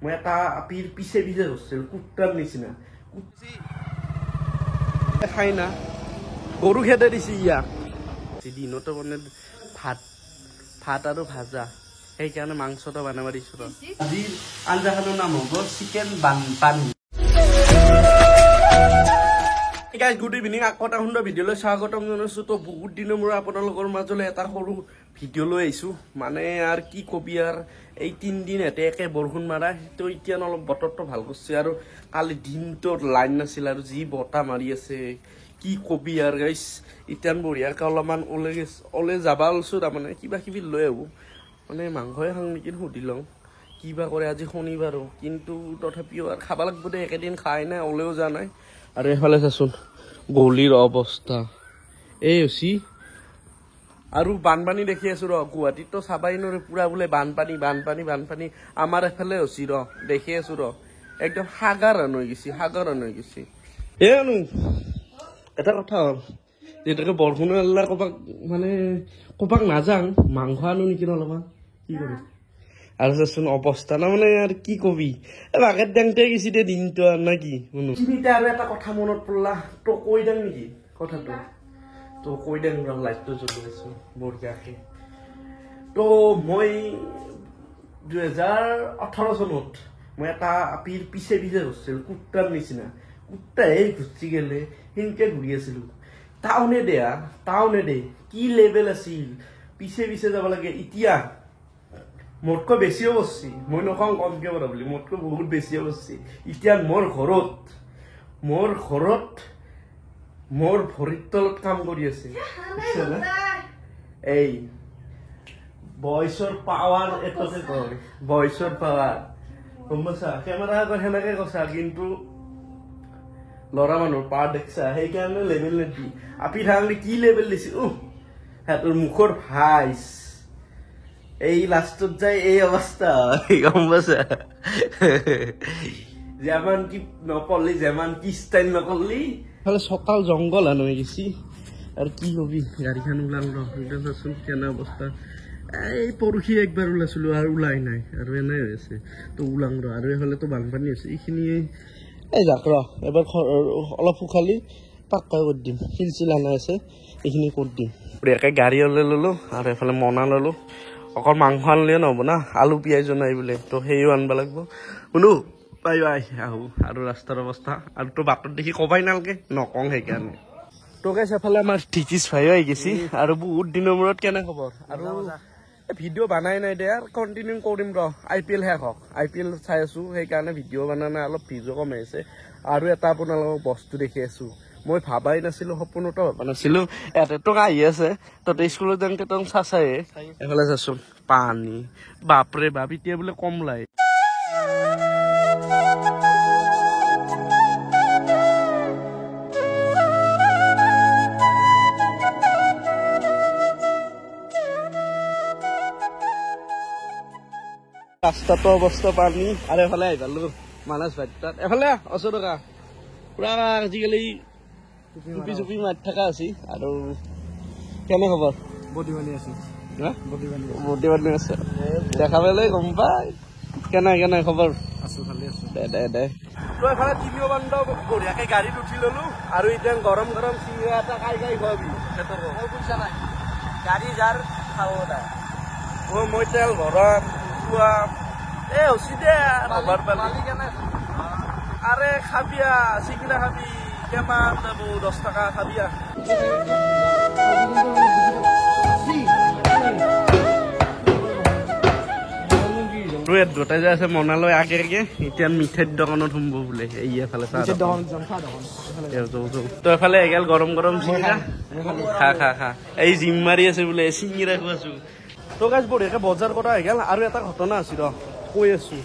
মই এটা আপিৰ পিছে পিছে ধৰিছিলো কুত্তাৰ নিচিনা খাই না গৰু খেদে দিছে ইয়াক দিনতো মানে ভাত আৰু ভাজা সেইকাৰণে মাংসটো বনাব দিছো আজি আঞ্জাখনৰ নাম হ'ব চিকেন বানপানী গাইজ গুড ইভিনিং আকৌ এটা সুন্দৰ ভিডিঅ'লৈ স্বাগতম জনাইছো তো বহুত দিনৰ মূৰত আপোনালোকৰ মাজলৈ এটা সৰু ভিডিঅ' লৈ আহিছো মানে আৰু কি কবি আৰু এই 3 দিন একে বৰষুণ মাৰা তো এতিয়া অলপ বতৰটো ভাল কৰিছে আৰু কালি দিনটো লাইন নাছিল আৰু যি বতাহ মাৰি আছে কি কবি আৰু গাইজ এতিয়া বঢ়িয়াকৈ অলপমান ওলে যাবা ওলছো তাৰমানে কিবা কিবি লৈ আহো মানে মাংসই খাওঁ নেকি সুধি লওঁ কিবা কৰে আজি শনিবাৰো কিন্তু তথাপিও আৰু খাব লাগিব দে একেদিন খাই নাই ওলেও যোৱা নাই আৰু এইফালে চাচোন গলিৰ অৱস্থা এই হৈছি আৰু বানপানী দেখি আছো ৰ গুৱাহাটীতো চাবাই নৰে পুৰা বোলে বানপানী আমাৰ এফালে হৈছি ৰ দেখি আছো ৰ একদম সাগৰন হৈ গৈছে এ আনো এটা কথা হ'ল যেটাকে বৰষুণৰ আল্লাহ কবাক নাযাং মাংস আনো নেকি অলপমান কি কৰি আৰু চাচোন অৱস্থা না মানে আৰু কি কবি বাঘেৰ ডাংতে গেছি দে দিনটো আৰ নাকি শুনো চিনিতে আৰু এটা কথা মনত পড়লা তো কৈ দাং নেকি কথাটো তো কৈ দাং লাইটটো জ্বলি আছো বঢ়িয়াকে তো মই 2018 চনত মই এটা আপিৰ পিছে পিছে ধৰিছিলো কুত্তাৰ নিচিনা কুত্তাই ঘুচি গেলে সেনকে ঘূৰি আছিলো টাউনে দে কি লেভেল আছিল পিছে পিছে যাব লাগে এতিয়া মোতকৈ বেছিও বসছি মই নকওঁ কমকে বৰা বুলি মোতকৈ বহুত বেছিও বসছি এতিয়া মোৰ ঘৰত মোৰ ভৰিৰ তলত কাম কৰি আছে এই ভইচৰ পাৱাৰ এটাকে কয় ভইচৰ পাৱাৰ গম পাইছা কেমেৰা আগত সেনেকে কৈছা কিন্তু লৰা মানুহৰ পাৱাৰ দেখছা সেইকাৰণে লেভেল নেকি আপি থাকলে কি লেভেল দিছে সিহঁতৰ মুখৰ ভাইচ এই লাষ্টত যায় এই অৱস্থা গম পাইছা যেমান কি নকলি যেমান কি ষ্টাইল নকলি তাহলে সকাল জঙ্গল আনো গেছি আর কি কবি গাড়িখান ওলাল রচোন কেনা অবস্থা এই পরশি একবার ওলাইছিলো আর ওলাই নাই আর এনাই হয়েছে তো ওলাং আর এফালে তো বানপানী হয়েছে এইখিনি এই যাক এবার অলপ শুকালি পাক্কা করে দিম শিলচিল আনা আছে এইখিনি করে দিম একে গাড়ি ওলাই ললো আর এফালে মনা ললো অকল মাংস আনলে নহব না আলু পিঁয়াজো নাই বোলে তো সেইও আনবা লাগব শুনো পাই আহো আৰু ৰাস্তাৰ অৱস্থা আৰু তো বাটত দেখি কবাই নালগে নকং সেইকাৰণে তো গাইছ এফালে আমাৰ টিচিছ ভাইও আহি গেছি আৰু বহুত দিনৰ মূৰত কেনে খবৰ আৰু ভিডিঅ' বনাই নাই দে আৰু কণ্টিনিউ কৰিম ৰ IPL শেষ হওক IPL চাই আছো সেইকাৰণে ভিডিঅ' বনা নাই অলপ ভিজো কম আহিছে আৰু এটা আপোনালোকক বস্তু দেখি আছো মই ভাবাই নাছিলো সপোনতো ভাবা নাছিলো ইয়াতে তো আহি আছে ততে স্কুলত যাওঁতে তো চাচাই এফালে চাচোন পানী বাপৰে বাপ এতিয়া বোলে কমলাই ৰাস্তাটো অৱস্থা পানী আৰু এফালে আহি পালো মানস ভাইটাত এফালে আছো টকা পুৰা আজিকালি চুপি মাৰি থকা আছে আৰু কেনে খবৰ বডি বানি আছে দেখা পালে গম পাই কেনে খবৰ আছো ভালে আছো দে তো এফালে তিনিও বান্ধ বঢ়িয়াকে গাড়ীত উঠি ললো আৰু এতিয়া গৰম চিঙৰা এটা খাই খোৱাবি পইচা নাই গাড়ী যাৰ খাব নাই মই তেল ভৰাম এ হচি দে আৰে খাবিয়া চিংৰা খাবি কেমান যাব 10 টাকা খাবিয়া দুটাই যে আছে মনালৈ আগে এতিয়া মিঠাইৰ দোকানত সোমব বোলে এইফালে তো এফালে এগাল গৰম চিংৰা খা এই জিম মাৰি আছে বোলে চিংৰা খোৱাছো তো গাইজ বঢ়িয়াকে বজাৰ কৰা হৈ গেল আৰু এটা ঘটনা আছে ৰ কৈ আছো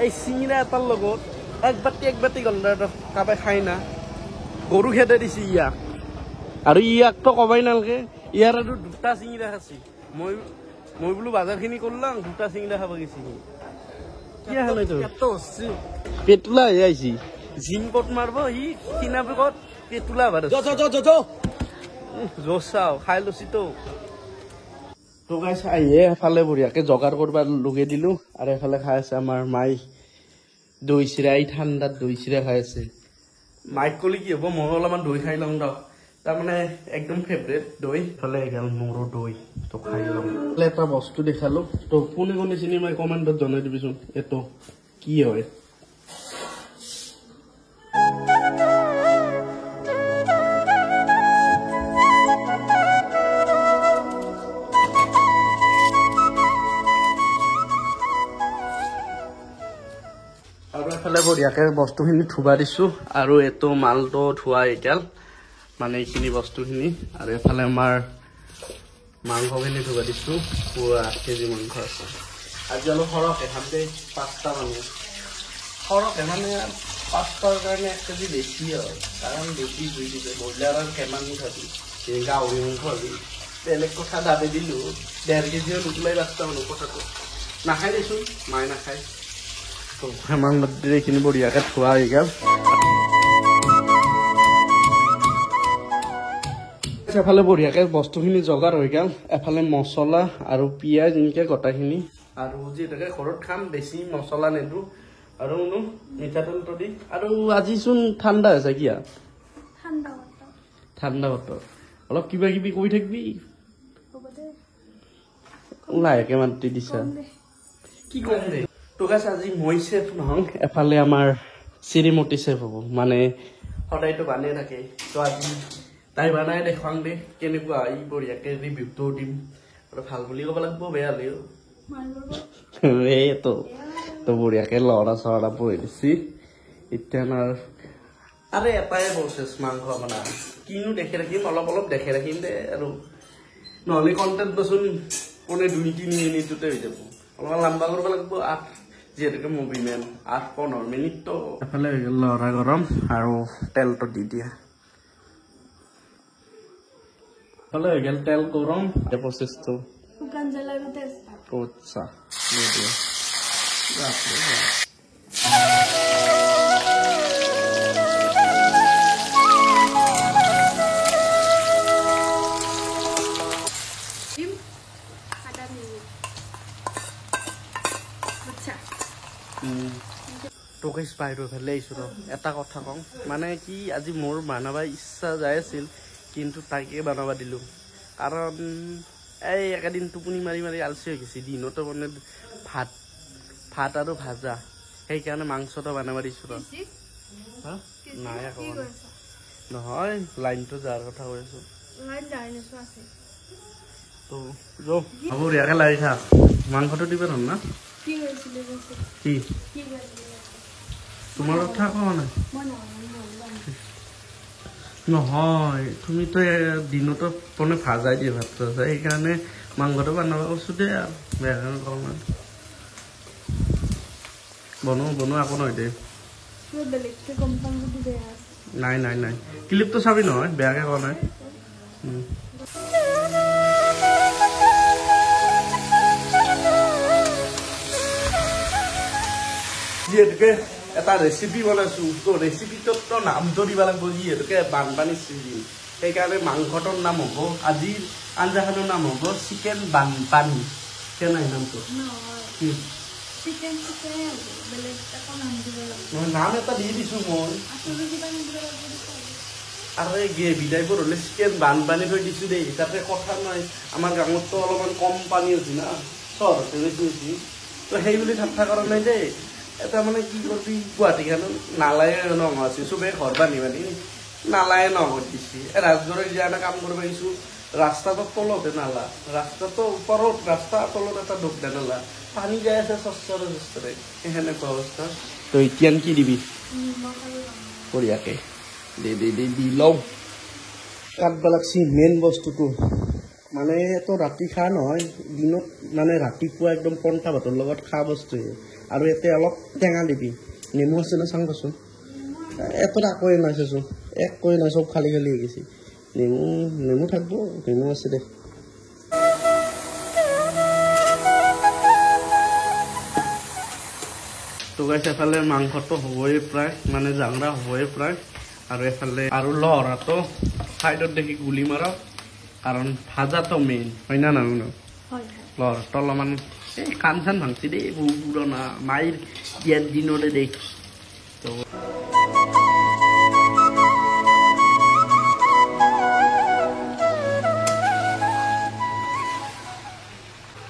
এই চিংৰা এটাৰ লগত এক বাতি গন্ধ কাবাই খাই না গৰু খেদে দিছে ইয়াক আৰু ইয়াকতো কবাই নালগে ইয়াৰ আৰু 2টা চিংৰা খাইছি মই বোলো বাজাৰখিনি কৰলাম 2টা চিংৰা খাব গেছি কি খালে তো পেটুলা হৈ আহিছি জিম ক'ত মাৰব সি কিনা বেগত পেটুলা ভাৰ জচাও খাই লৈছি তো তো গাইছ আহিয়ে এফালে বঢ়িয়াকে জগাৰ কৰিব লগাই দিলোঁ আৰু এফালে খাই আছে আমাৰ মাই দৈ চিৰা এই ঠাণ্ডাত দৈ চিৰা খাই আছে মাইক ক'লে কি হ'ব মই অলপমান দৈ খাই লওঁ দিয়ক তাৰমানে একদম ফেভৰেট দৈ ইফালে এগাল মোৰো দৈ তো খাই লওঁ এটা বস্তু দেখালোঁ তো কোনে কোনে চিনি মই কমেণ্টত জনাই দিবিচোন এইটো কি হয় আৰু এফালে বঢ়িয়াকে বস্তুখিনি ধুবা দিছোঁ আৰু এইটো মালটো ধোৱা এতিয়া মানে এইখিনি বস্তুখিনি আৰু এফালে আমাৰ মাংসখিনি ধুবা দিছোঁ পুৰা 8 কেজি মাংস আছে আজি অলপ সৰহকৈ খামতে 5টা মানুহ সৰহকৈ মানে 5টাৰ কাৰণে 1 কেজি বেছি হয় কাৰণ বেছি ধুই দিছে ব্ৰইলাৰৰ কিমান খাবি গাহৰি মাংস খাবি বেলেগ কথা দাবি দিলোঁ 1.5 কেজিও নুকুলাই 5টা মানুহ কথাটো নাখাই দেচোন মায়ে নাখায় তো হেমাং নদীৰ এইখিনি বঢ়িয়াকৈ ধোৱা হৈ গ'ল এফালে বঢ়িয়াকৈ বস্তুখিনি জগাৰ হৈ গ'ল এফালে মছলা আৰু পিঁয়াজ এনেকৈ গোটাখিনি আৰু যিহেতুকে ঘৰত খাম বেছি মছলা নিদিওঁ আৰু মিঠাতেলটো দি আৰু আজিচোন ঠাণ্ডা হৈছে কিয়া ঠাণ্ডা বতৰ অলপ কিবা কিবি কৈ থাকিবি লাহেকৈ মাতি দিছা কি ক'ম দে তো গাইছ আজি মই চেফ নহওঁ এফালে আমাৰ শ্ৰীমতী চেফ হ'ব মানে সদায়তো বানাই থাকে তো আজি তাই বানাই দেখুৱাম দে কেনেকুৱা ই বঢ়িয়াকৈ ৰিভিউটো দিম আৰু ভাল বুলি ক'ব লাগিব বেয়া হ'লেও এইটো তো বঢ়িয়াকৈ লৰা চৰা বহি দিছি এতিয়া আৰু এটাই প্ৰচেছ মাংস বনা কিনো দেখি ৰাখিম অলপ অলপ দেখি ৰাখিম দে আৰু নহ'লে কণ্টেণ্ট বচোন কোনে 2-3 মিনিটতে হৈ যাব অলপমান লম্বা কৰিব লাগিব যিহেতুকে মুভিমেন 8-15 মিনিটটো এফালে হৈ গ'ল লৰা গৰম আৰু তেলটো দি দিয়া এফালে হৈ গ'ল তেল গৰম প্ৰচেছটো আচ্ছা দি দিয়া তোকে স্পাইডাৰ ফালে আহিছোঁ ৰ এটা কথা কওঁ মানে কি আজি মোৰ বনাব ইচ্ছা যাই আছিল কিন্তু তাকে বনাব দিলোঁ কাৰণ এই একেদিন টোপনি মাৰি মাৰি আলচি হৈ গৈছে দিনতো মানে ভাত আৰু ভাজা সেইকাৰণে মাংসটো বনাব দিছোঁ ৰ নাই আকৌ নহয় লাইনটো যোৱাৰ কথা কৈ আছোঁ তো হ'ব ইয়াকে লাগি থাক মাংসটো দিব ধৰ না কি তোমাৰ কথা কোৱা নাই নহয় তুমিতো দিনতো মানে ভাজাই দিয়ে ভাত চাজা সেইকাৰণে মাংসটো বনাব কৈছোঁ দে আৰু বেয়া কওঁ নাই বনোৱা একো নহয় দে নাই নাই নাই ক্লিপটো চাবি নহয় বেয়াকৈ কোৱা নাই যিহেতুকে এটা ৰেচিপি বনাইছোঁ তো ৰেচিপিটোতো নামটো দিব লাগিব যিহেতুকে বানপানী চিজিন সেইকাৰণে মাংসটোৰ নাম হ'ব আজিৰ আঞ্জাখনৰ নাম হ'ব চিকেন বানপানী কেনে নামটো নাম এটা দি দিছোঁ মই আৰু এই গ্ৰেভি টাইপৰ হ'লে চিকেন বানপানী থৈ দিছোঁ দেই তাতে কথা নাই আমাৰ গাঁৱততো অলপমান কম পানী হৈছে না চহৰতে বেছি হৈছে তো সেই বুলি ঠাট্টা কৰা নাই দেই এটা মানে কি কৰবি গুৱাহাটীখানত নালায়ে নহোৱা আছে চবেই ঘৰ বান্ধি বান্ধি নালায়ে নহত দিছে ৰাজগড়ে যে এটা কাম কৰিব আহিছোঁ ৰাস্তাটো তলতে নালা ৰাস্তাটো ওপৰত ৰাস্তা তলত এটা দোকদা নালা পানী যাই আছে চচ্চৰে চচ্চৰে সেনেকুৱা অৱস্থা তো এতিয়া কি দিবি বঢ়িয়াকৈ দি লওঁ কাটব লাগছি মেইন বস্তুটো মানে তো ৰাতি খা নহয় দিনত মানে ৰাতিপুৱা একদম পন্থা ভাতৰ লগত খা বস্তুৱে আৰু ইয়াতে অলপ টেঙা দিবি নেমু আছে না চাং কচোন এতটা একোৱে নাই চাইছোঁ একোৱে নাই চব খালি খালি হৈ গৈছে নেমু থাকব নেমু আছে দে তো গাইছ এফালে মাংসটো হ'বই প্ৰায় মানে জাংৰা হ'বই প্ৰায় আৰু এফালে আৰু লহৰাটো ছাইডত দেখি গুলি মাৰক কাৰণ ভাজাটো মেইন হয় না নহয় ঘৰত অলপমান এই কাণ চান ভাঙছি দেই বহু পুৰণা মায়েৰ বিয়াৰ দিনৰে দেই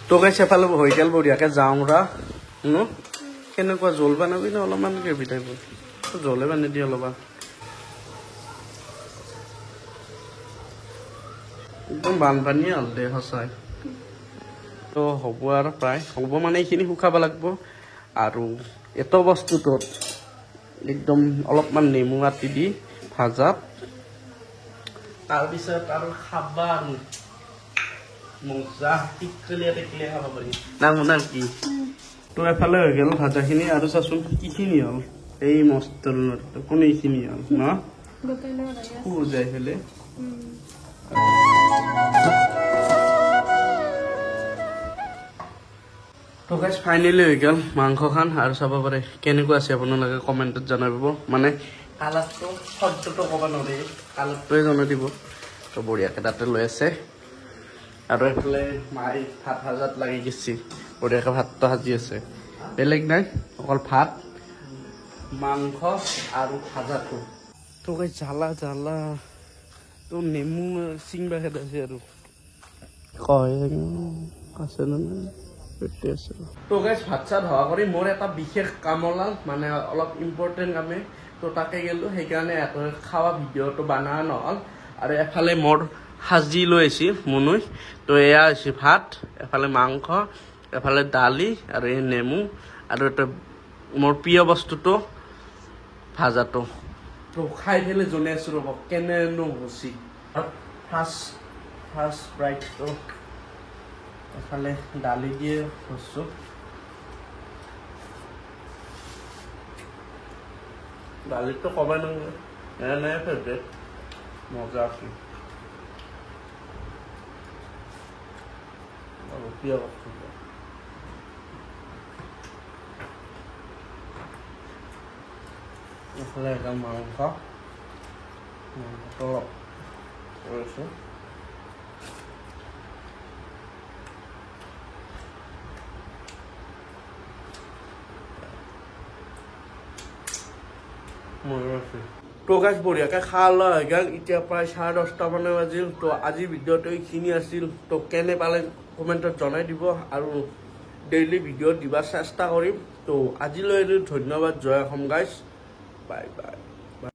তো গাইছ এফালে হৈ গেল বঢ়িয়াকে যাওঁ ৰা কেনেকুৱা জল বানাবি না অলপমান গ্ৰেভি টাইপৰ জলে বানি দি অলপমান একদম বানপানীয়ে হ'ল দে সঁচাই তো হ'ব আৰু প্ৰায় হ'ব মানে এইখিনি শুকাব লাগিব আৰু এটো বস্তুটোত একদম অলপমান নেমু কাটি দি ভাজাত তাৰপিছত আৰু খাবা আৰু মজা টিকলিয়া টিকলিয়া খাব পাৰি না কি তো এফালে হৈ গেল ভাজাখিনি আৰু চাচোন কিখিনি হ'ল এই মস্তৰ কোন এইখিনি হ'ল ন যাই ফেলে তো গাইজ ফাইনেলি হৈ গেল মাংস খান আৰু চাব পাৰে কেনেকুৱা আছে আপোনালোকে কমেণ্টত জনাব মানে কালাৰটো শব্দটো ক'ব নোৱাৰি কালাৰটোৱে জনাই দিব তো বঢ়িয়াকৈ তাতে লৈ আছে আৰু এইফালে মায়ে ভাত ভাজাত লাগি গৈছে বঢ়িয়াকৈ ভাতটো সাজি আছে বেলেগ নাই অকল ভাত মাংস আৰু ভাজাটো তো গাইজ জ্বালা জ্বালা তো নেমু চিংবা খেদাইছে আৰু কয় আছে নে তো গাইজ ভাত চাত হোৱা কৰি মোৰ এটা বিশেষ কাম ওলাল মানে অলপ ইম্পৰ্টেণ্ট কামে তো তাকে গেলো সেইকাৰণে এটা খাৱা ভিডিঅ'টো বনোৱা নহ'ল আৰু এফালে মোৰ সাজি লৈ আহিছে মুনুই তো এয়া হৈছে ভাত এফালে মাংস এফালে দালি আৰু এই নেমু আৰু এটা মোৰ প্ৰিয় বস্তুটো ভাজাটো তো খাই পেলাই জনাই আছোঁ ৰ'ব কেনেনো হৈছে ফাৰ্ষ্ট ব্ৰাইটটো এফালে দালি দিয়ে বস্তু দালিটো ক'ব নাই ফেভৰেট মজা আছে প্ৰিয় বস্তু এফালে এটা মাংস অলপ কৰিছোঁ তো গাইজ বঢ়িয়াকৈ খা লোৱা হৈ গ'ল এতিয়া প্ৰায় 10:30 মান বাজিল তো আজি ভিডিঅ'টো এইখিনি আছিল তো কেনে পালে কমেণ্টত জনাই দিব আৰু ডেইলি ভিডিঅ' দিবাৰ চেষ্টা কৰিম তো আজিলৈ ধন্যবাদ জয় অসম গাইজ বাই বাই